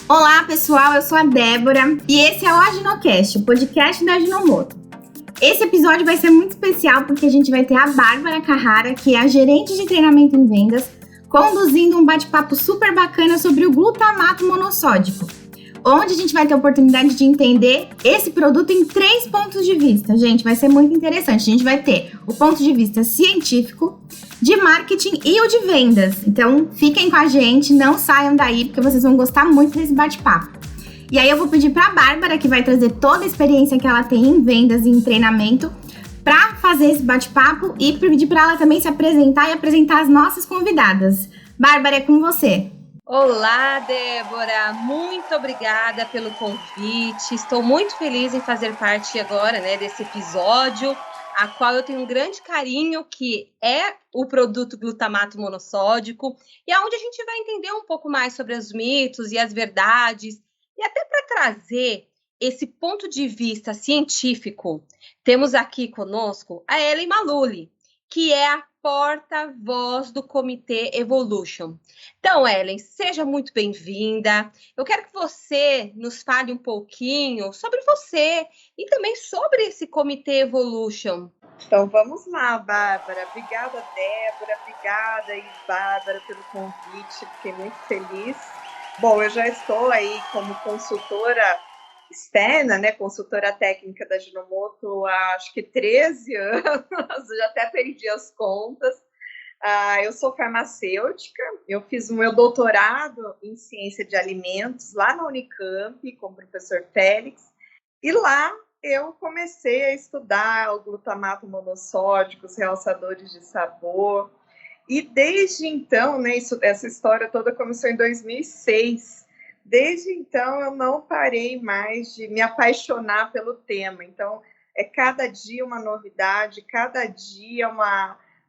Olá, pessoal, eu sou a Débora e esse é o Aginocast, o podcast da Ajinomoto. Esse episódio vai ser muito especial porque a gente vai ter a Bárbara Carrara, que é a gerente de treinamento em vendas, conduzindo um bate-papo super bacana sobre o glutamato monossódico, onde a gente vai ter a oportunidade de entender esse produto em 3 pontos de vista. Gente, vai ser muito interessante. A gente vai ter o ponto de vista científico, de marketing e o de vendas. Então, fiquem com a gente, não saiam daí, porque vocês vão gostar muito desse bate-papo. E aí eu vou pedir para a Bárbara, que vai trazer toda a experiência que ela tem em vendas e em treinamento, para fazer esse bate-papo e pedir para ela também se apresentar e apresentar as nossas convidadas. Bárbara, é com você. Olá, Débora, muito obrigada pelo convite. Estou muito feliz em fazer parte agora, desse episódio, a qual eu tenho um grande carinho, que é o produto glutamato monossódico, e aonde a gente vai entender um pouco mais sobre os mitos e as verdades, e até para trazer esse ponto de vista científico, temos aqui conosco a Ellen Maluli, que é a porta-voz do Comitê Evolution. Então, Ellen, seja muito bem-vinda. Eu quero que você nos fale um pouquinho sobre você e também sobre esse Comitê Evolution. Então, vamos lá, Bárbara. Obrigada, Débora. Obrigada, Bárbara, pelo convite. Fiquei muito feliz. Bom, eu já estou aí como consultora externa, consultora técnica da Ajinomoto há acho que 13 anos, já até perdi as contas. Eu sou farmacêutica, eu fiz o meu doutorado em ciência de alimentos lá na Unicamp com o professor Félix, e lá eu comecei a estudar o glutamato monossódico, os realçadores de sabor, e desde então, essa história toda começou em 2006, desde então eu não parei mais de me apaixonar pelo tema. Então, é cada dia uma novidade, cada dia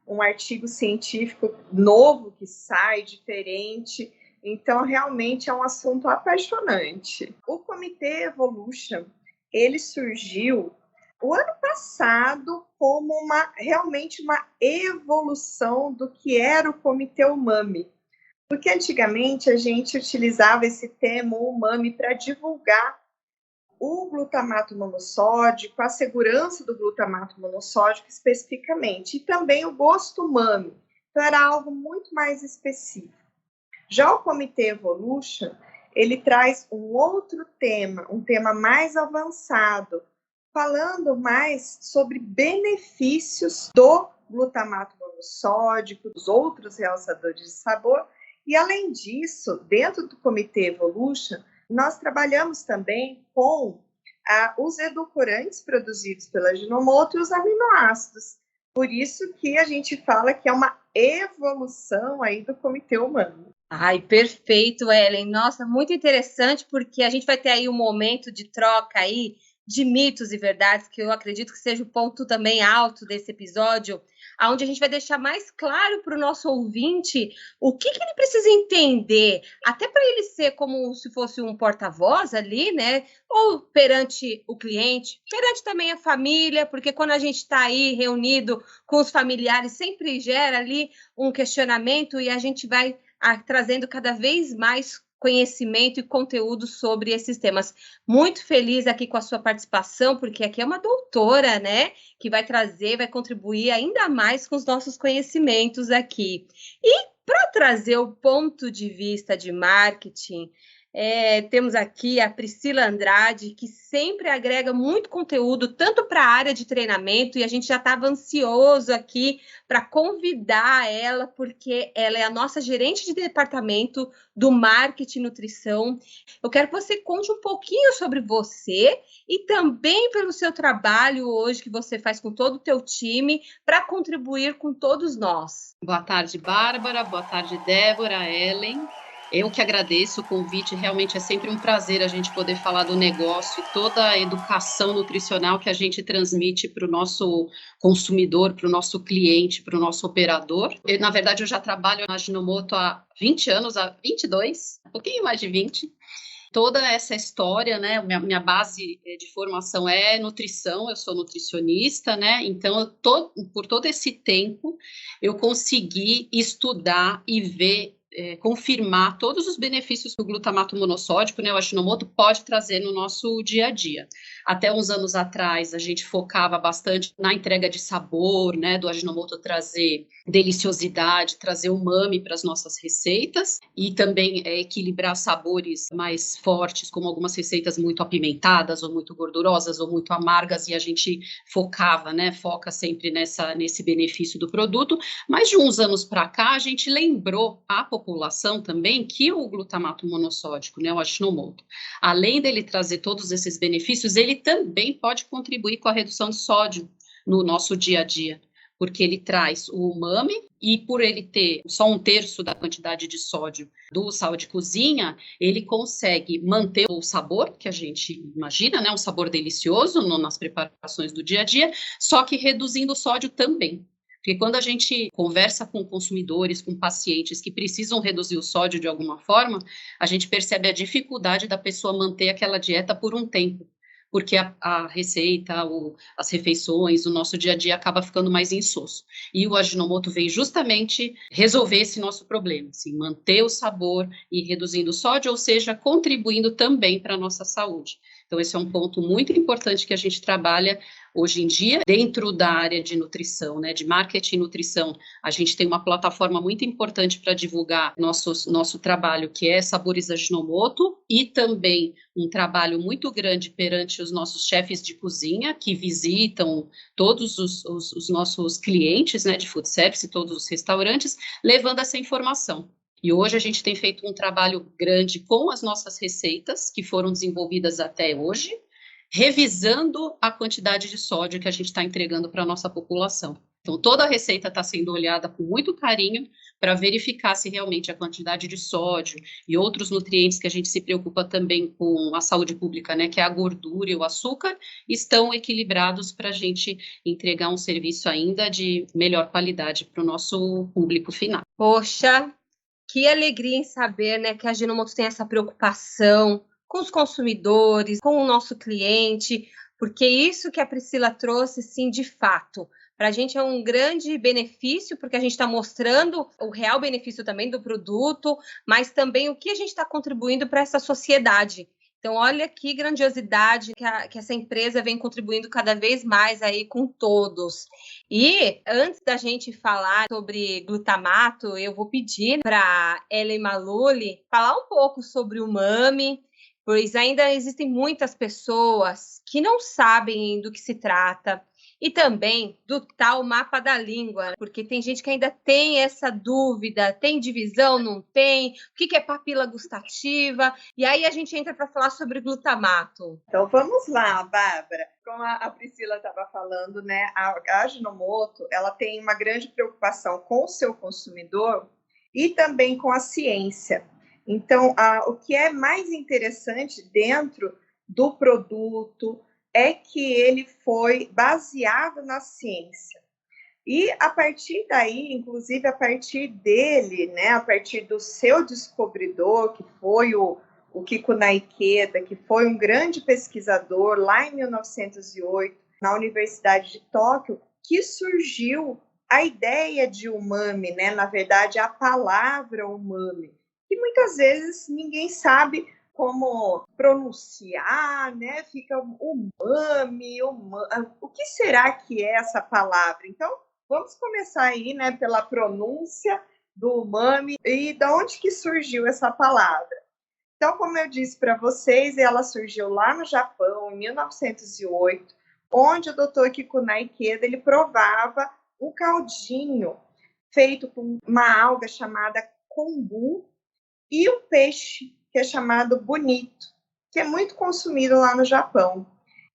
um artigo científico novo que sai, diferente. Então, realmente é um assunto apaixonante. O Comitê Evolution, ele surgiu o ano passado como realmente uma evolução do que era o Comitê Umami. Porque antigamente a gente utilizava esse termo umami para divulgar o glutamato monossódico, a segurança do glutamato monossódico especificamente, e também o gosto umami. Então era algo muito mais específico. Já o Comitê Evolution, ele traz um outro tema, um tema mais avançado, falando mais sobre benefícios do glutamato monossódico, dos outros realçadores de sabor. E, além disso, dentro do Comitê Evolution, nós trabalhamos também com os edulcorantes produzidos pela Ajinomoto e os aminoácidos. Por isso que a gente fala que é uma evolução aí do Comitê Humano. Ai, perfeito, Ellen. Nossa, muito interessante, porque a gente vai ter aí um momento de troca aí de mitos e verdades, que eu acredito que seja o ponto também alto desse episódio, onde a gente vai deixar mais claro para o nosso ouvinte o que ele precisa entender, até para ele ser como se fosse um porta-voz ali, ou perante o cliente, perante também a família, porque quando a gente está aí reunido com os familiares, sempre gera ali um questionamento e a gente vai trazendo cada vez mais conhecimento e conteúdo sobre esses temas. Muito feliz aqui com a sua participação, porque aqui é uma doutora, que vai trazer, vai contribuir ainda mais com os nossos conhecimentos aqui. E para trazer o ponto de vista de marketing, temos aqui a Priscila Andrade, que sempre agrega muito conteúdo, tanto para a área de treinamento, e a gente já estava ansioso aqui para convidar ela, porque ela é a nossa gerente de departamento do marketing e nutrição. Eu quero que você conte um pouquinho sobre você e também pelo seu trabalho hoje que você faz com todo o teu time para contribuir com todos nós. Boa tarde, Bárbara. Boa tarde, Débora, Ellen. Eu que agradeço o convite, realmente é sempre um prazer a gente poder falar do negócio e toda a educação nutricional que a gente transmite para o nosso consumidor, para o nosso cliente, para o nosso operador. Na verdade, eu já trabalho na Ajinomoto há 20 anos, há 22, um pouquinho mais de 20. Toda essa história, minha base de formação é nutrição, eu sou nutricionista, então por todo esse tempo eu consegui estudar e ver confirmar todos os benefícios que o glutamato monossódico, né, o Ajinomoto, pode trazer no nosso dia a dia. Até uns anos atrás, a gente focava bastante na entrega de sabor, né, do Ajinomoto trazer deliciosidade, trazer umami para as nossas receitas e também equilibrar sabores mais fortes, como algumas receitas muito apimentadas ou muito gordurosas ou muito amargas, e a gente foca sempre nesse benefício do produto. Mas de uns anos para cá, a gente lembrou a população também que o glutamato monossódico, né, o Ajinomoto, além dele trazer todos esses benefícios, ele também pode contribuir com a redução de sódio no nosso dia a dia, porque ele traz o umami e por ele ter só 1/3 da quantidade de sódio do sal de cozinha, ele consegue manter o sabor que a gente imagina, né, um sabor delicioso nas preparações do dia a dia, só que reduzindo o sódio também. Porque quando a gente conversa com consumidores, com pacientes que precisam reduzir o sódio de alguma forma, a gente percebe a dificuldade da pessoa manter aquela dieta por um tempo, porque a receita, as refeições, o nosso dia a dia acaba ficando mais insosso. E o Ajinomoto veio justamente resolver esse nosso problema, assim, manter o sabor e reduzindo o sódio, ou seja, contribuindo também para a nossa saúde. Então, esse é um ponto muito importante que a gente trabalha hoje em dia dentro da área de nutrição, né, de marketing e nutrição. A gente tem uma plataforma muito importante para divulgar nosso trabalho, que é Sabores Ajinomoto, e também um trabalho muito grande perante os nossos chefes de cozinha, que visitam todos os nossos clientes, né, de food service, todos os restaurantes, levando essa informação. E hoje a gente tem feito um trabalho grande com as nossas receitas, que foram desenvolvidas até hoje, revisando a quantidade de sódio que a gente está entregando para a nossa população. Então, toda a receita está sendo olhada com muito carinho para verificar se realmente a quantidade de sódio e outros nutrientes que a gente se preocupa também com a saúde pública, né, que é a gordura e o açúcar, estão equilibrados para a gente entregar um serviço ainda de melhor qualidade para o nosso público final. Poxa, que alegria em saber, né, que a Ajinomoto tem essa preocupação com os consumidores, com o nosso cliente, porque isso que a Priscila trouxe, sim, de fato, para a gente é um grande benefício, porque a gente está mostrando o real benefício também do produto, mas também o que a gente está contribuindo para essa sociedade. Então, olha que grandiosidade que essa empresa vem contribuindo cada vez mais aí com todos. E antes da gente falar sobre glutamato, eu vou pedir para Ellen Maluli falar um pouco sobre o umami, pois ainda existem muitas pessoas que não sabem do que se trata, e também do tal mapa da língua, porque tem gente que ainda tem essa dúvida, tem divisão, não tem, o que é papila gustativa, e aí a gente entra para falar sobre glutamato. Então vamos lá, Bárbara. Como a Priscila estava falando, né, a Ajinomoto, ela tem uma grande preocupação com o seu consumidor e também com a ciência. Então, o que é mais interessante dentro do produto é que ele foi baseado na ciência. E a partir daí, inclusive a partir dele, né, a partir do seu descobridor, que foi o Kikunae Ikeda, que foi um grande pesquisador lá em 1908, na Universidade de Tóquio, que surgiu a ideia de umami, né, na verdade a palavra umami, que muitas vezes ninguém sabe como pronunciar, né? Fica umami, o que será que é essa palavra? Então, vamos começar aí, né, pela pronúncia do umami e de onde que surgiu essa palavra. Então, como eu disse para vocês, ela surgiu lá no Japão, em 1908, onde o Dr. Kikunae Ikeda, ele provava um caldinho feito com uma alga chamada kombu e um peixe que é chamado bonito, que é muito consumido lá no Japão.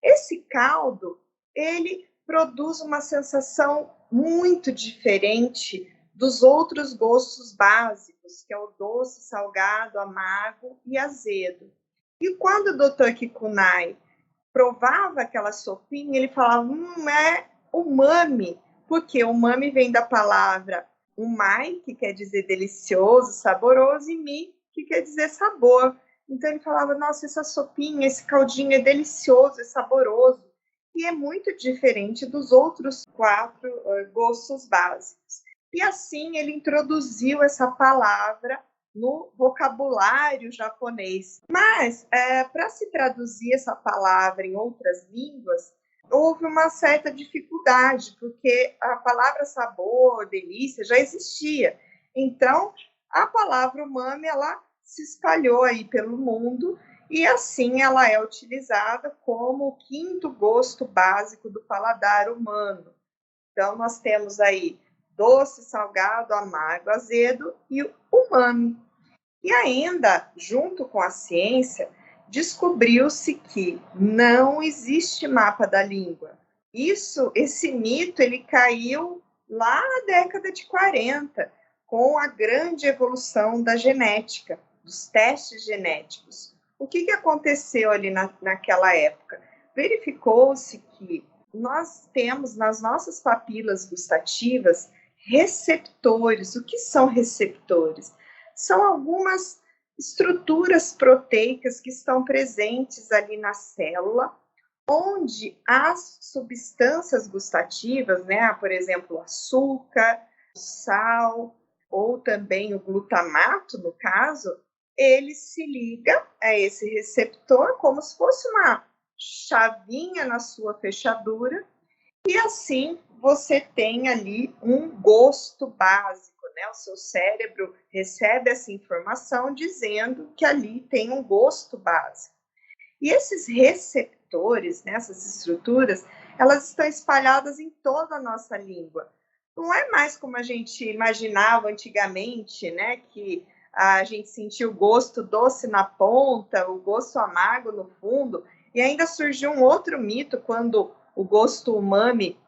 Esse caldo, ele produz uma sensação muito diferente dos outros gostos básicos, que é o doce, salgado, amargo e azedo. E quando o Dr. Kikunae provava aquela sopinha, ele falava, é umami, porque umami vem da palavra umai, que quer dizer delicioso, saboroso, e mi, que quer dizer sabor. Então ele falava, nossa, essa sopinha, esse caldinho é delicioso, é saboroso, e é muito diferente dos outros 4 gostos básicos. E assim ele introduziu essa palavra no vocabulário japonês. Mas, para se traduzir essa palavra em outras línguas, houve uma certa dificuldade, porque a palavra sabor, delícia, já existia. Então, a palavra umami, ela se espalhou aí pelo mundo, e assim ela é utilizada como o quinto gosto básico do paladar humano. Então, nós temos aí doce, salgado, amargo, azedo e o umami. E ainda, junto com a ciência, descobriu-se que não existe mapa da língua. Esse mito, ele caiu lá na década de 40, com a grande evolução da genética, dos testes genéticos. O que aconteceu ali naquela época? Verificou-se que nós temos nas nossas papilas gustativas receptores. O que são receptores? São algumas estruturas proteicas que estão presentes ali na célula, onde as substâncias gustativas, né, por exemplo, o açúcar, o sal, ou também o glutamato, no caso, ele se liga a esse receptor como se fosse uma chavinha na sua fechadura, e assim você tem ali um gosto básico, né? O seu cérebro recebe essa informação dizendo que ali tem um gosto básico. E esses receptores, né, essas estruturas, elas estão espalhadas em toda a nossa língua. Não é mais como a gente imaginava antigamente, né, que a gente sentia o gosto doce na ponta, o gosto amargo no fundo, e ainda surgiu um outro mito quando o gosto umami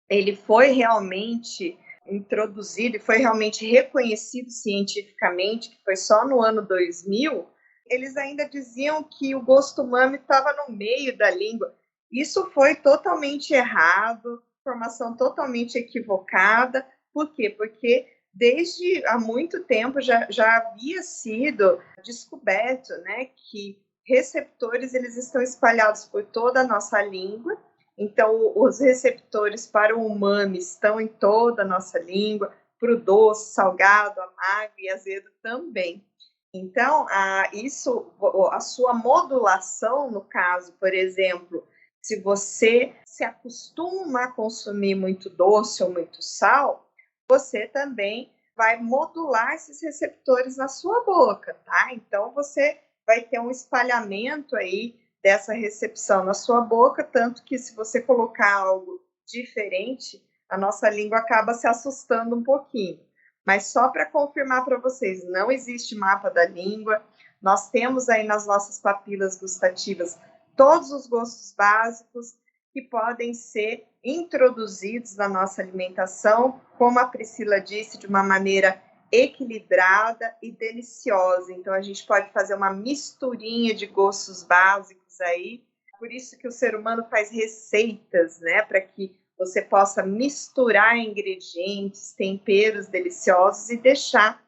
ele foi realmente introduzido e foi realmente reconhecido cientificamente, que foi só no ano 2000, eles ainda diziam que o gosto umami estava no meio da língua. Isso foi totalmente errado, informação totalmente equivocada. Por quê? Porque desde há muito tempo já havia sido descoberto, né, que receptores eles estão espalhados por toda a nossa língua. Então, os receptores para o umami estão em toda a nossa língua, para o doce, salgado, amargo e azedo também. Então, a sua modulação, no caso, por exemplo, se você se acostuma a consumir muito doce ou muito sal, você também vai modular esses receptores na sua boca, tá? Então, você vai ter um espalhamento aí dessa recepção na sua boca, tanto que se você colocar algo diferente, a nossa língua acaba se assustando um pouquinho. Mas só para confirmar para vocês, não existe mapa da língua, nós temos aí nas nossas papilas gustativas todos os gostos básicos que podem ser introduzidos na nossa alimentação, como a Priscila disse, de uma maneira equilibrada e deliciosa. Então, a gente pode fazer uma misturinha de gostos básicos aí. Por isso que o ser humano faz receitas, né? Para que você possa misturar ingredientes, temperos deliciosos e deixar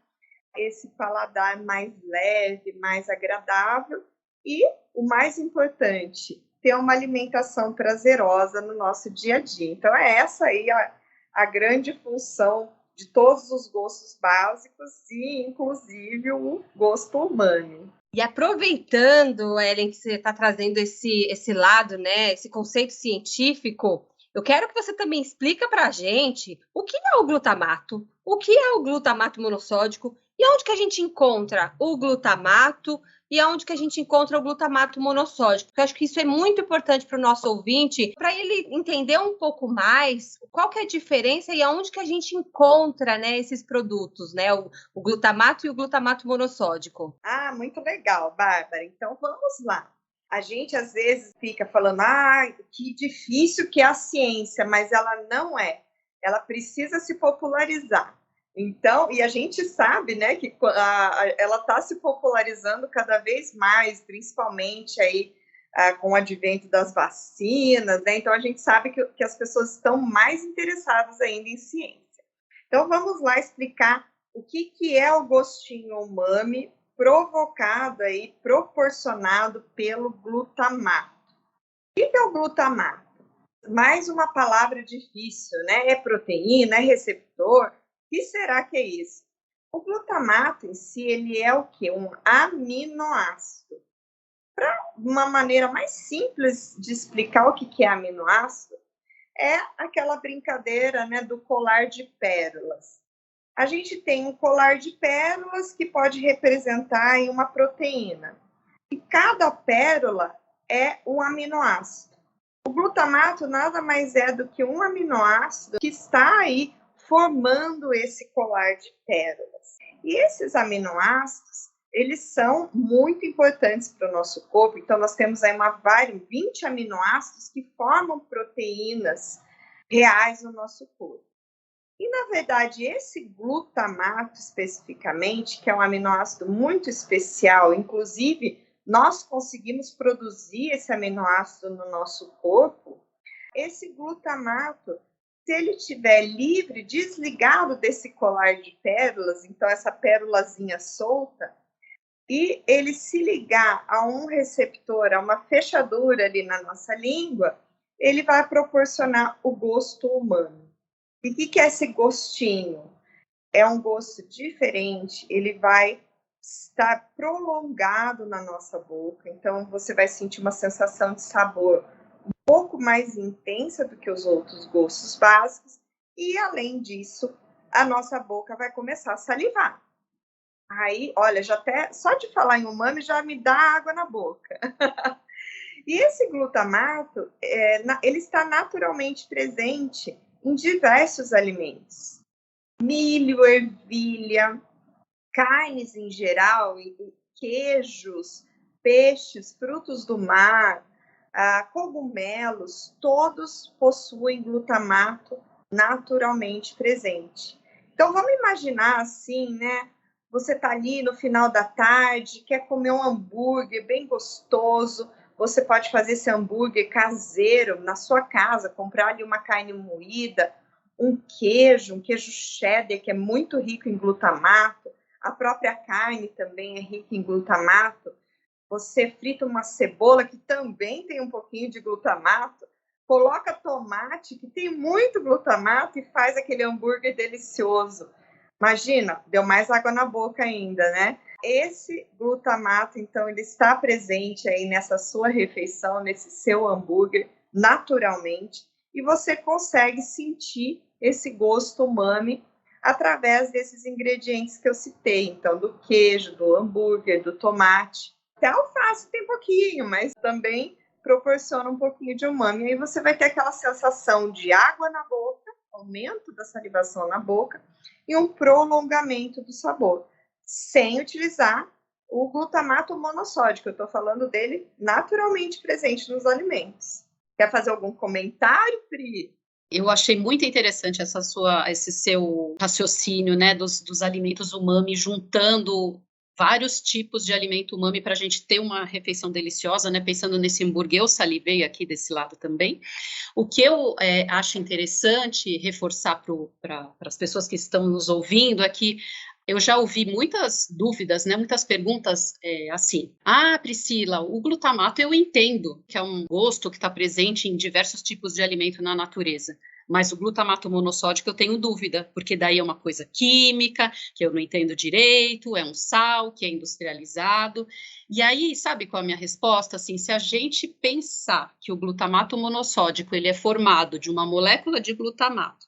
esse paladar mais leve, mais agradável. E, o mais importante, ter uma alimentação prazerosa no nosso dia a dia. Então, é essa aí a grande função de todos os gostos básicos e, inclusive, o gosto umami. E aproveitando, Ellen, que você está trazendo esse lado, né, esse conceito científico, eu quero que você também explique para a gente o que é o glutamato, o que é o glutamato monossódico e onde que a gente encontra o glutamato e aonde que a gente encontra o glutamato monossódico. Porque eu acho que isso é muito importante para o nosso ouvinte, para ele entender um pouco mais qual que é a diferença e aonde que a gente encontra, né, esses produtos, né, o glutamato e o glutamato monossódico. Ah, muito legal, Bárbara. Então, vamos lá. A gente, às vezes, fica falando, que difícil que é a ciência, mas ela não é. Ela precisa se popularizar. Então, e a gente sabe, né, que ela está se popularizando cada vez mais, principalmente aí com o advento das vacinas, né? Então a gente sabe que as pessoas estão mais interessadas ainda em ciência. Então vamos lá explicar o que é o gostinho umami provocado aí, proporcionado pelo glutamato. O que é o glutamato? Mais uma palavra difícil, né? É proteína, é receptor. O que será que é isso? O glutamato em si, ele é o quê? Um aminoácido. Para uma maneira mais simples de explicar o que é aminoácido, é aquela brincadeira, né, do colar de pérolas. A gente tem um colar de pérolas que pode representar uma proteína. E cada pérola é um aminoácido. O glutamato nada mais é do que um aminoácido que está aí formando esse colar de pérolas. E esses aminoácidos, eles são muito importantes para o nosso corpo. Então, nós temos aí 20 aminoácidos que formam proteínas reais no nosso corpo. E, na verdade, esse glutamato especificamente, que é um aminoácido muito especial, inclusive, nós conseguimos produzir esse aminoácido no nosso corpo, esse glutamato, se ele estiver livre, desligado desse colar de pérolas, então essa pérolazinha solta, e ele se ligar a um receptor, a uma fechadura ali na nossa língua, ele vai proporcionar o gosto humano. E o que é esse gostinho? É um gosto diferente, ele vai estar prolongado na nossa boca, então você vai sentir uma sensação de sabor um pouco mais intensa do que os outros gostos básicos, e além disso, a nossa boca vai começar a salivar. Aí, olha, já até só de falar em umami já me dá água na boca. E esse glutamato, ele está naturalmente presente em diversos alimentos. Milho, ervilha, carnes em geral, queijos, peixes, frutos do mar, cogumelos, todos possuem glutamato naturalmente presente. Então, vamos imaginar assim, né? Você está ali no final da tarde, quer comer um hambúrguer bem gostoso, você pode fazer esse hambúrguer caseiro na sua casa, comprar ali uma carne moída, um queijo cheddar, que é muito rico em glutamato, a própria carne também é rica em glutamato. Você frita uma cebola, que também tem um pouquinho de glutamato, coloca tomate, que tem muito glutamato, e faz aquele hambúrguer delicioso. Imagina, deu mais água na boca ainda, né? Esse glutamato, então, ele está presente aí nessa sua refeição, nesse seu hambúrguer, naturalmente, e você consegue sentir esse gosto umami através desses ingredientes que eu citei, então, do queijo, do hambúrguer, do tomate. Até alface tem pouquinho, mas também proporciona um pouquinho de umami. E aí você vai ter aquela sensação de água na boca, aumento da salivação na boca, e um prolongamento do sabor, sem utilizar o glutamato monossódico. Eu estou falando dele naturalmente presente nos alimentos. Quer fazer algum comentário, Pri? Eu achei muito interessante esse seu raciocínio, né, dos alimentos umami, juntando vários tipos de alimento umami para a gente ter uma refeição deliciosa, né? Pensando nesse hambúrguer, eu salivei aqui desse lado também. O que eu acho interessante reforçar para as pessoas que estão nos ouvindo é que eu já ouvi muitas dúvidas, né, muitas perguntas assim. Priscila, o glutamato eu entendo que é um gosto que está presente em diversos tipos de alimento na natureza. Mas o glutamato monossódico eu tenho dúvida, porque daí é uma coisa química, que eu não entendo direito, é um sal que é industrializado. E aí, sabe qual é a minha resposta? Assim, se a gente pensar que o glutamato monossódico ele é formado de uma molécula de glutamato,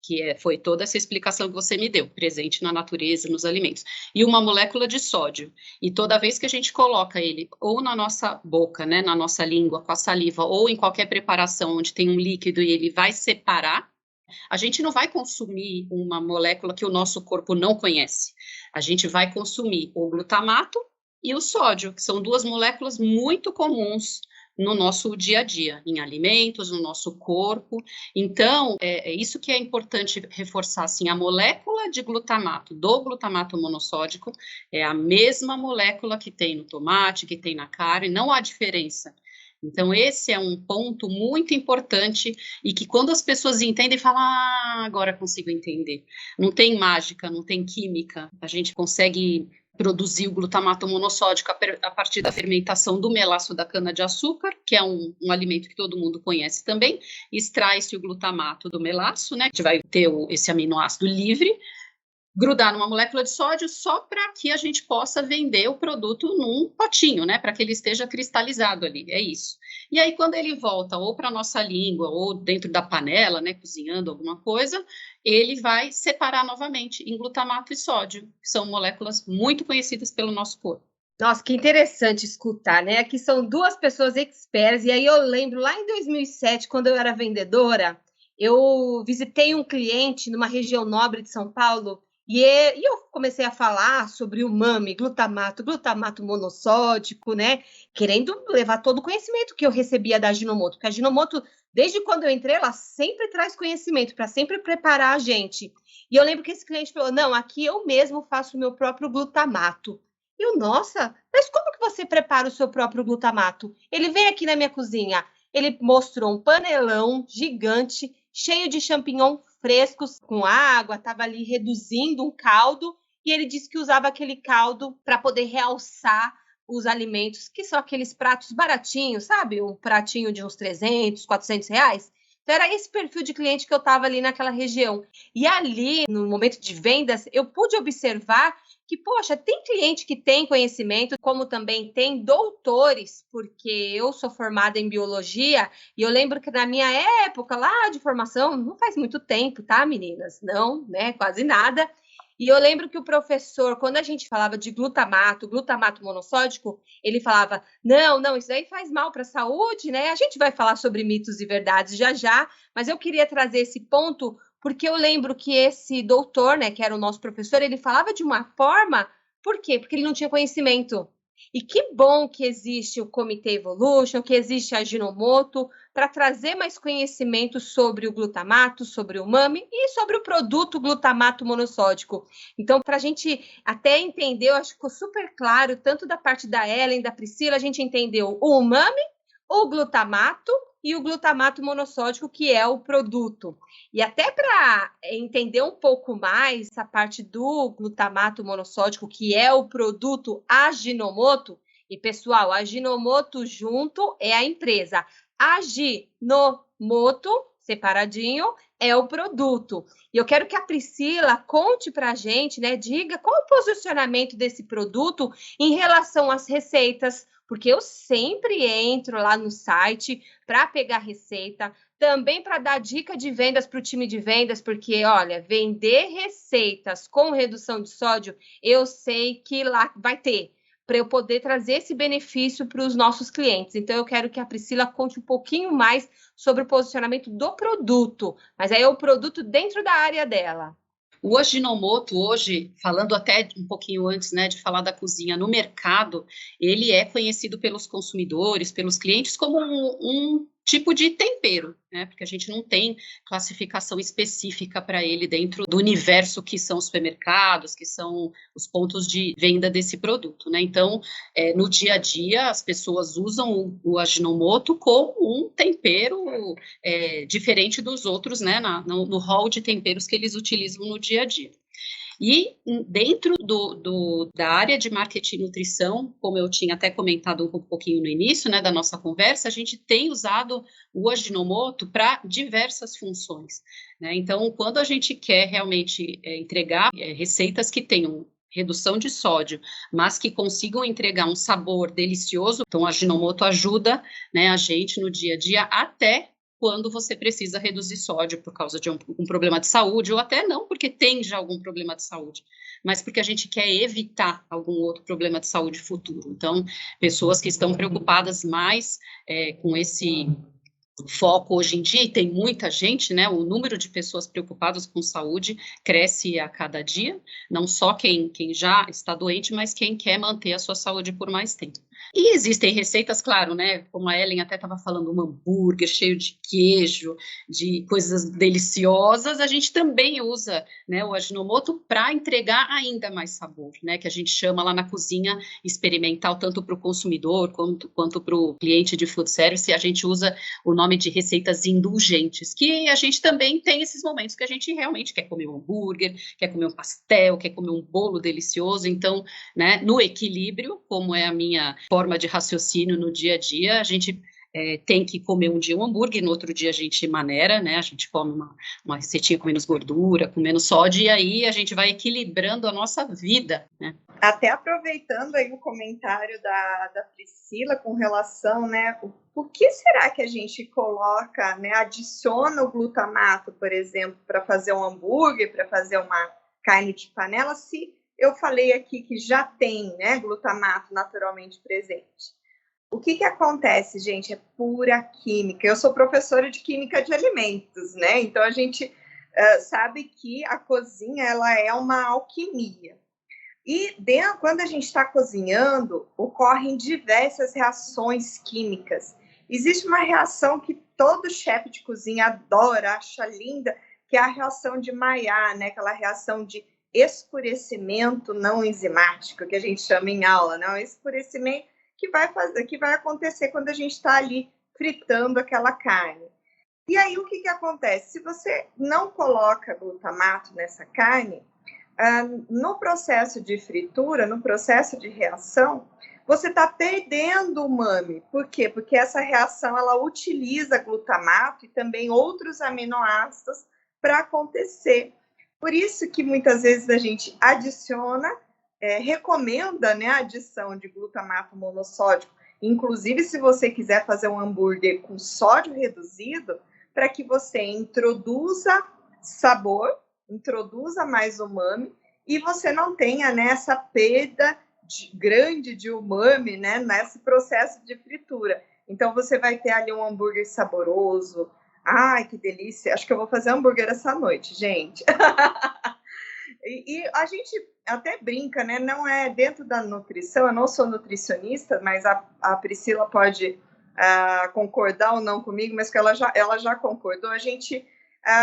que foi toda essa explicação que você me deu, presente na natureza, nos alimentos, e uma molécula de sódio, e toda vez que a gente coloca ele ou na nossa boca, né, na nossa língua, com a saliva, ou em qualquer preparação onde tem um líquido e ele vai separar, a gente não vai consumir uma molécula que o nosso corpo não conhece, a gente vai consumir o glutamato e o sódio, que são duas moléculas muito comuns no nosso dia a dia, em alimentos, no nosso corpo. Então, é isso que é importante reforçar, assim, a molécula de glutamato, do glutamato monossódico, é a mesma molécula que tem no tomate, que tem na carne, não há diferença. Então, esse é um ponto muito importante e que quando as pessoas entendem, falam, agora consigo entender. Não tem mágica, não tem química, a gente consegue produzir o glutamato monossódico a partir da fermentação do melaço da cana-de-açúcar, que é um alimento que todo mundo conhece também. Extrai-se o glutamato do melaço, né? A gente vai ter esse aminoácido livre, grudar numa molécula de sódio só para que a gente possa vender o produto num potinho, né? Para que ele esteja cristalizado ali, é isso. E aí, quando ele volta ou para a nossa língua ou dentro da panela, né, cozinhando alguma coisa, ele vai separar novamente em glutamato e sódio, que são moléculas muito conhecidas pelo nosso corpo. Nossa, que interessante escutar, né? Aqui são duas pessoas experts, e aí eu lembro lá em 2007, quando eu era vendedora, eu visitei um cliente numa região nobre de São Paulo, e eu comecei a falar sobre umami, glutamato monossódico, né? Querendo levar todo o conhecimento que eu recebia da Ajinomoto, porque a Ajinomoto, desde quando eu entrei, ela sempre traz conhecimento para sempre preparar a gente. E eu lembro que esse cliente falou, não, aqui eu mesmo faço o meu próprio glutamato. Nossa, mas como que você prepara o seu próprio glutamato? Ele veio aqui na minha cozinha, ele mostrou um panelão gigante, cheio de champignon frescos com água, estava ali reduzindo um caldo, e ele disse que usava aquele caldo para poder realçar os alimentos, que são aqueles pratos baratinhos, sabe? Um pratinho de uns 300, 400 reais. Então, era esse perfil de cliente que eu estava ali naquela região. E ali, no momento de vendas, eu pude observar que, poxa, tem cliente que tem conhecimento, como também tem doutores, porque eu sou formada em biologia, e eu lembro que na minha época lá de formação, não faz muito tempo, tá, meninas? Não, né? Quase nada. E eu lembro que o professor, quando a gente falava de glutamato monossódico, ele falava, não, isso aí faz mal para a saúde, né? A gente vai falar sobre mitos e verdades já, mas eu queria trazer esse ponto porque eu lembro que esse doutor, né, que era o nosso professor, ele falava de uma forma, por quê? Porque ele não tinha conhecimento. E que bom que existe o Comitê Evolution, que existe a Ajinomoto, para trazer mais conhecimento sobre o glutamato, sobre o umami e sobre o produto glutamato monossódico. Então, para a gente até entender, eu acho que ficou super claro, tanto da parte da Ellen, da Priscila, a gente entendeu o umami, o glutamato e o glutamato monossódico, que é o produto. E até para entender um pouco mais essa parte do glutamato monossódico, que é o produto Ajinomoto, e pessoal, Ajinomoto junto é a empresa, Ajinomoto, separadinho, é o produto. E eu quero que a Priscila conte para a gente, né, diga qual o posicionamento desse produto em relação às receitas, porque eu sempre entro lá no site para pegar receita, também para dar dica de vendas para o time de vendas, porque, olha, vender receitas com redução de sódio, eu sei que lá vai ter, para eu poder trazer esse benefício para os nossos clientes. Então, eu quero que a Priscila conte um pouquinho mais sobre o posicionamento do produto, mas aí é o produto dentro da área dela. O Ajinomoto hoje, falando até um pouquinho antes, né, de falar da cozinha no mercado, ele é conhecido pelos consumidores, pelos clientes, como um tipo de tempero, né, porque a gente não tem classificação específica para ele dentro do universo que são os supermercados, que são os pontos de venda desse produto, né, então, no dia a dia, as pessoas usam o Ajinomoto como um tempero diferente dos outros, né, no hall de temperos que eles utilizam no dia a dia. E dentro da área de marketing e nutrição, como eu tinha até comentado um pouquinho no início, né, da nossa conversa, a gente tem usado o Ajinomoto para diversas funções, né? Então, quando a gente quer realmente entregar receitas que tenham redução de sódio, mas que consigam entregar um sabor delicioso, então o Ajinomoto ajuda, né, a gente no dia a dia até quando você precisa reduzir sódio por causa de um problema de saúde, ou até não porque tem já algum problema de saúde, mas porque a gente quer evitar algum outro problema de saúde futuro. Então, pessoas que estão preocupadas mais com esse foco hoje em dia, e tem muita gente, né, o número de pessoas preocupadas com saúde cresce a cada dia, não só quem já está doente, mas quem quer manter a sua saúde por mais tempo. E existem receitas, claro, né, como a Ellen até estava falando, um hambúrguer cheio de queijo, de coisas deliciosas, a gente também usa, né, o Ajinomoto para entregar ainda mais sabor, né, que a gente chama lá na cozinha experimental, tanto para o consumidor quanto para o cliente de food service, a gente usa o nome de receitas indulgentes, que a gente também tem esses momentos que a gente realmente quer comer um hambúrguer, quer comer um pastel, quer comer um bolo delicioso, então, né, no equilíbrio, como é a minha forma de raciocínio no dia a dia, a gente tem que comer um dia um hambúrguer, no outro dia a gente maneira, né? A gente come uma receitinha com menos gordura, com menos sódio, e aí a gente vai equilibrando a nossa vida, né? Até aproveitando aí o comentário da Priscila com relação, né? Por que será que a gente coloca, né? Adiciona o glutamato, por exemplo, para fazer um hambúrguer, para fazer uma carne de panela, se eu falei aqui que já tem, né? Glutamato naturalmente presente. O que acontece, gente? É pura química. Eu sou professora de química de alimentos, né? Então, a gente sabe que a cozinha ela é uma alquimia. E quando a gente está cozinhando, ocorrem diversas reações químicas. Existe uma reação que todo chefe de cozinha adora, acha linda, que é a reação de Maillard, né? Aquela reação de escurecimento não enzimático, que a gente chama em aula, né? O escurecimento que vai acontecer quando a gente está ali fritando aquela carne. E aí, o que acontece? Se você não coloca glutamato nessa carne, no processo de fritura, no processo de reação, você está perdendo o umami. Por quê? Porque essa reação ela utiliza glutamato e também outros aminoácidos para acontecer. Por isso que muitas vezes a gente adiciona, recomenda, né, a adição de glutamato monossódico, inclusive se você quiser fazer um hambúrguer com sódio reduzido, para que você introduza sabor, introduza mais umami e você não tenha, né, essa perda grande de umami, né, nesse processo de fritura. Então você vai ter ali um hambúrguer saboroso. Ai, que delícia! Acho que eu vou fazer hambúrguer essa noite, gente. E a gente até brinca, né? Não é dentro da nutrição, eu não sou nutricionista, mas a Priscila pode concordar ou não comigo, mas que ela já concordou. A gente